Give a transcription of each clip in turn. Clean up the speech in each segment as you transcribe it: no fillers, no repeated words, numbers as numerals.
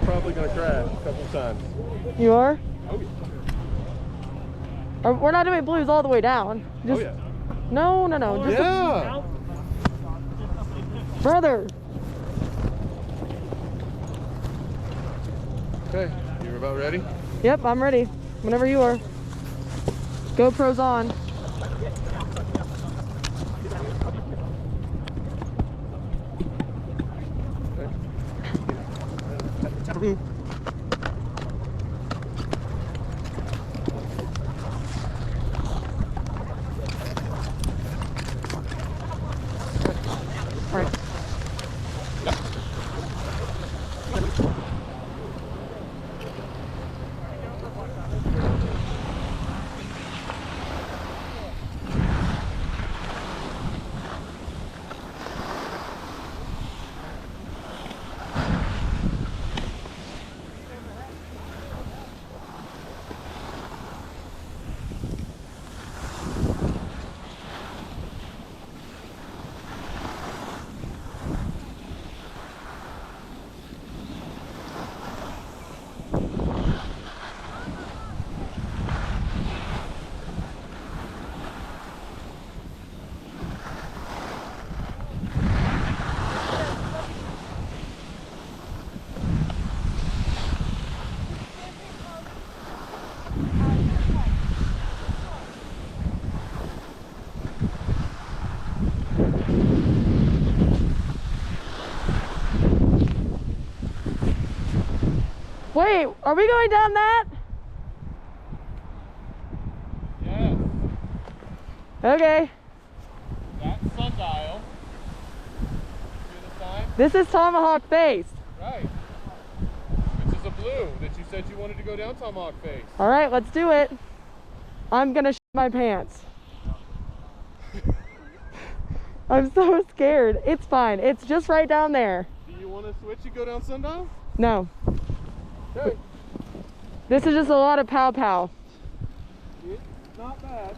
Probably gonna crash a couple times. You are? Oh yeah. We're not doing blues all the way down. Just, Oh yeah. No. Just Yeah. brother. Okay, you're about ready? Yep, I'm ready. Whenever you are. GoPro's on. Okay. All right. Wait, are we going down that? Yes. Okay. That sundial. See the sign? This is Tomahawk Face. Right. Which is a blue that you said you wanted to go down Tomahawk Face. All right, let's do it. I'm gonna shit my pants. I'm so scared. It's fine. It's just right down there. Do you want to switch and go down sundial? No. Okay. This is just a lot of pow. It's not bad.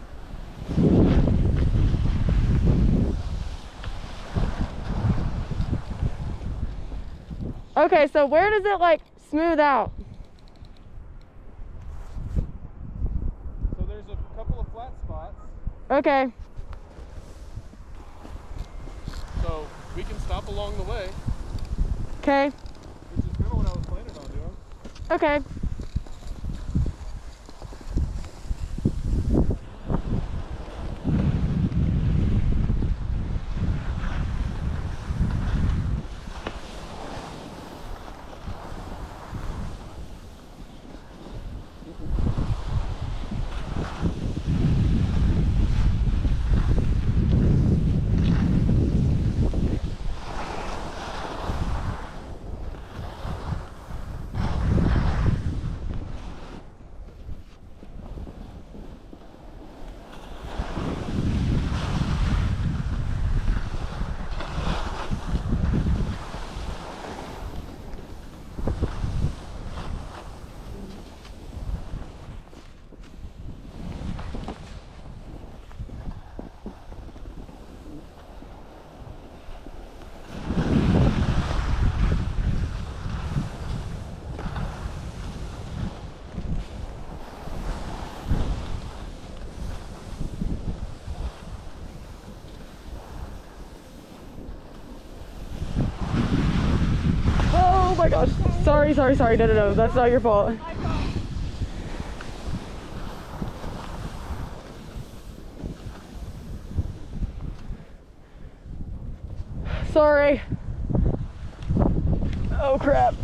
Okay, so where does it like smooth out? So there's a couple of flat spots. Okay. So we can stop along the way. Okay. Which is kind of what I was planning on doing. Okay. Oh my gosh. Sorry. No. That's not your fault. Sorry. Oh crap.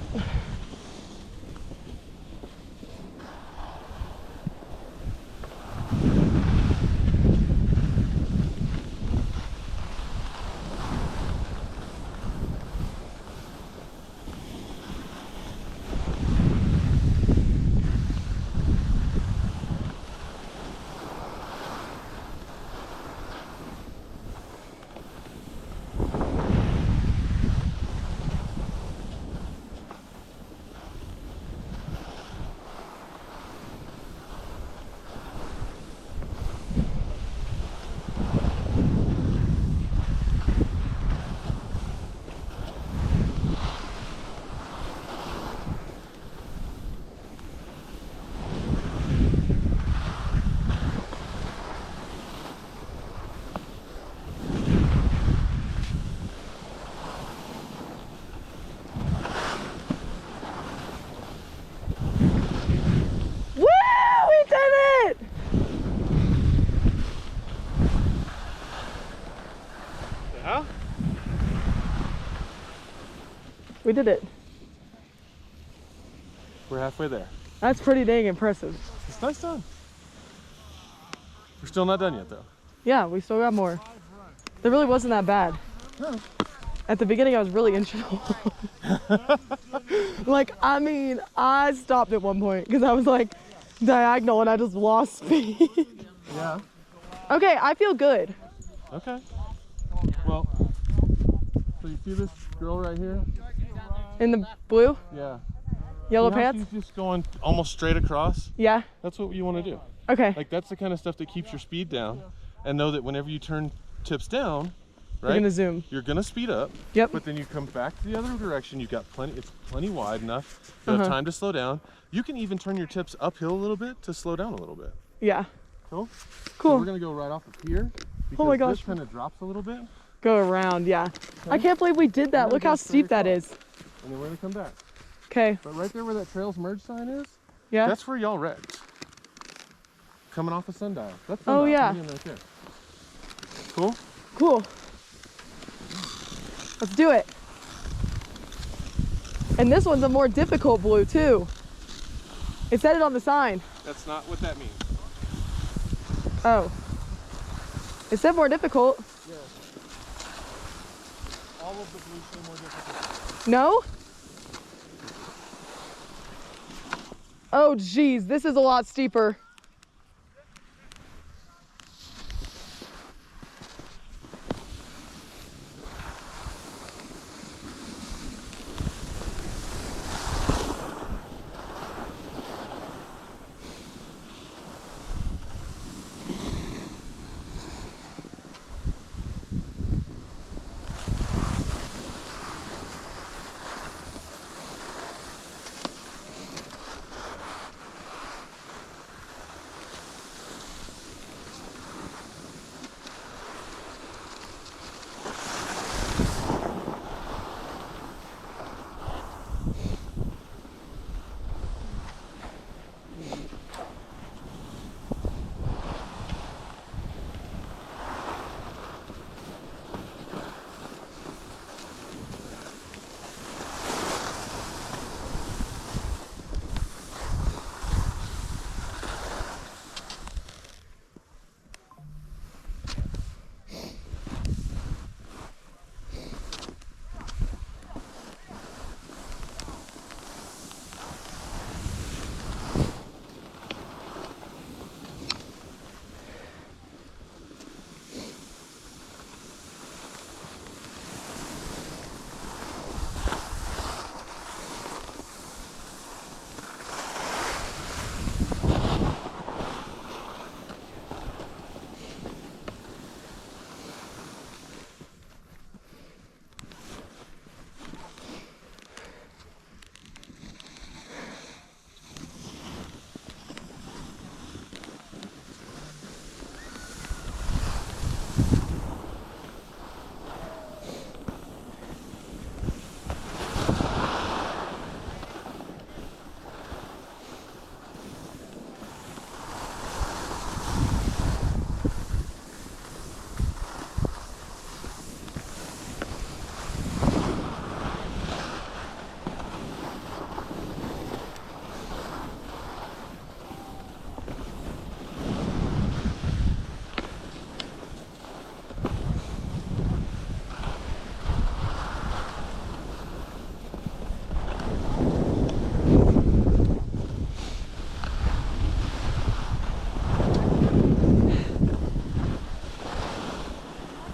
We did it. We're halfway there. That's pretty dang impressive. It's nice done. We're still not done yet though. Yeah, we still got more. That really wasn't that bad. No. At the beginning, I was really inching along. Like, I mean, I stopped at one point because I was like diagonal and I just lost speed. Yeah. Okay, I feel good. Okay. Well, so you see this girl right here? In the blue, Yeah. yellow See how pants? she's just going almost straight across? Yeah. That's what you want to do. Okay. Like that's the kind of stuff that keeps your speed down, and know that whenever you turn tips down, right? You're gonna zoom. You're gonna speed up. Yep. But then you come back to the other direction. You've got plenty. It's plenty wide enough. You have time to slow down. You can even turn your tips uphill a little bit to slow down a little bit. Yeah. Cool. Cool. So we're gonna go right off of here. Oh my gosh. This kind of drops a little bit. Go around, yeah. I can't believe we did that. Look how steep that is. And then we're gonna come back. Okay. But right there where that trails merge sign is, Yeah. that's where y'all wrecked. Coming off of Sundial. That's Oh, Sundial yeah. coming in right there. Cool? Cool. Let's do it. And this one's a more difficult blue too. It said it on the sign. That's not what that means. Oh. It said more difficult. Yeah. All of the blues are more difficult. No? Oh geez, this is a lot steeper.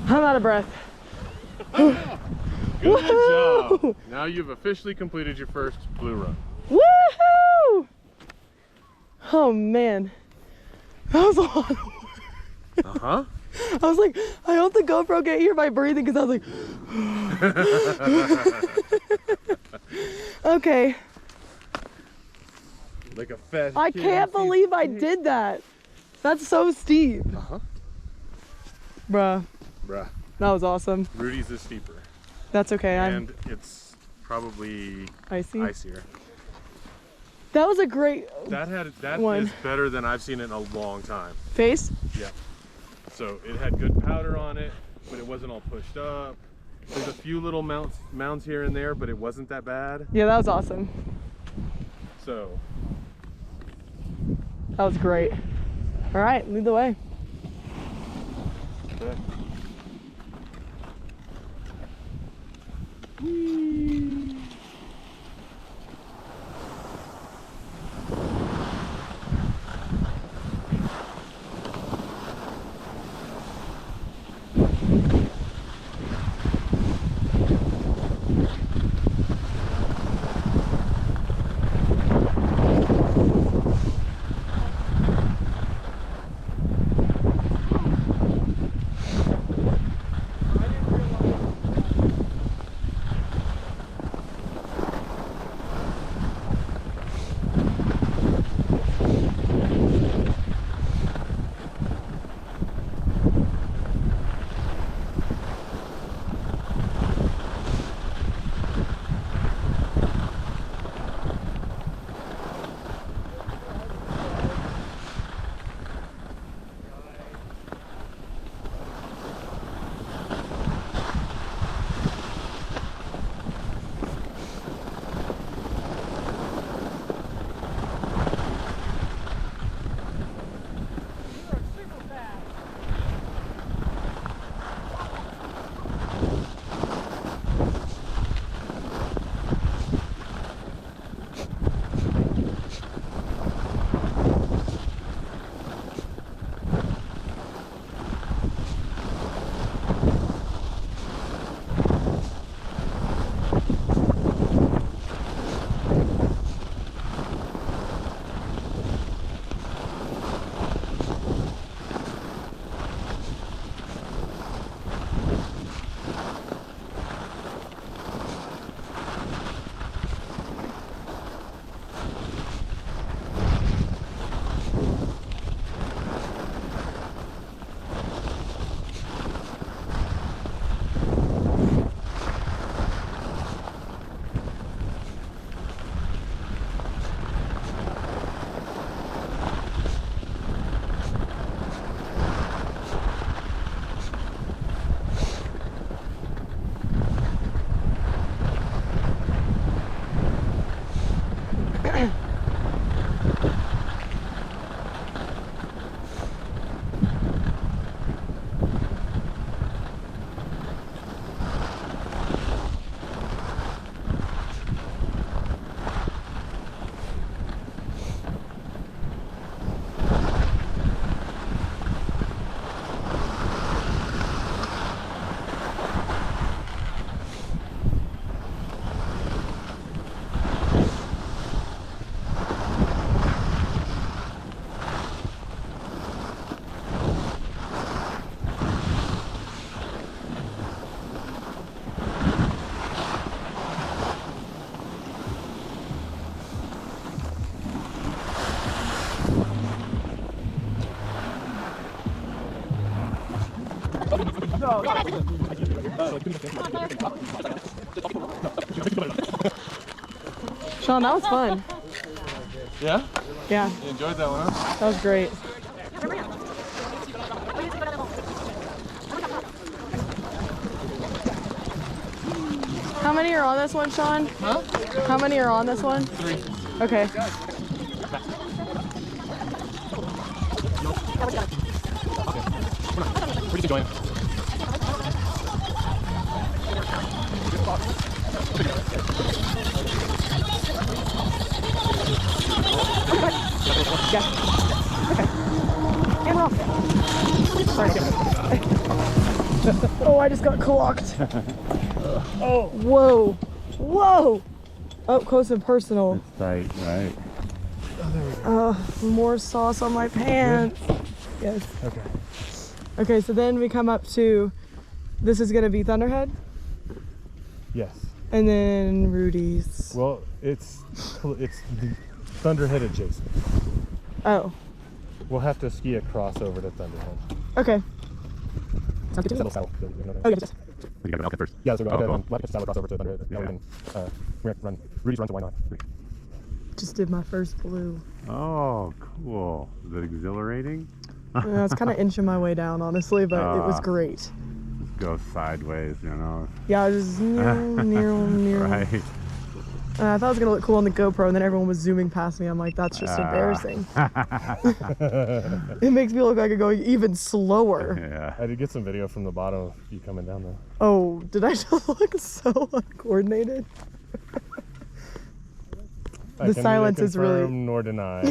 I'm out of breath. Good job. Now you've officially completed your first blue run. Woohoo! Oh man, that was a lot of work. Uh-huh. I was like, I hope the GoPro can't hear my breathing because I was like, okay. Like a fast I can't believe I did that. That's so steep. Uh-huh. Bruh, Bruh. that was awesome. Rudy's is steeper. That's okay. And it's probably icy. icier. That was a great That one. is better than I've seen it in a long time. Face. Yeah. So it had good powder on it, but it wasn't all pushed up. There's a few little mounds here and there, but it wasn't that bad. Yeah, that was awesome. So That was great. All right, lead the way. okay. Sean, that was fun. Yeah? Yeah, You enjoyed that one, huh? that was great. How many are on this one, Sean? Huh? How many are on this one? 3. Okay. We're just enjoying it. Yeah. Okay. And we're off. Sorry. Oh, I just got clocked. Oh, whoa. Whoa. Up close and personal. It's tight, right? More sauce on my pants. Yes. Okay. Okay, so then we come up to, this is gonna be Thunderhead, Yes. and then Rudy's. Well, it's Thunderhead adjacent. Oh, We'll have to ski across over to Thunderhead. okay. Sounds good to me. Saddle. Oh, yes. You got an outfit first. Yeah, so we'll Oh, have to saddle across over to Thunderhead. Yeah. We can run. Rudy's run, so why not? Just did my first blue. Oh, cool. Is it exhilarating? I was kind of inching my way down, honestly, but it was great. go sideways, you know. Yeah, I was just near. Right. And I thought it was gonna look cool on the GoPro, and then everyone was zooming past me. I'm like, that's just embarrassing. It makes me look like I'm going even slower. Yeah. I did get some video from the bottom of you coming down though. Oh, did I just look so uncoordinated? I The can silence neither is really- confirm nor deny.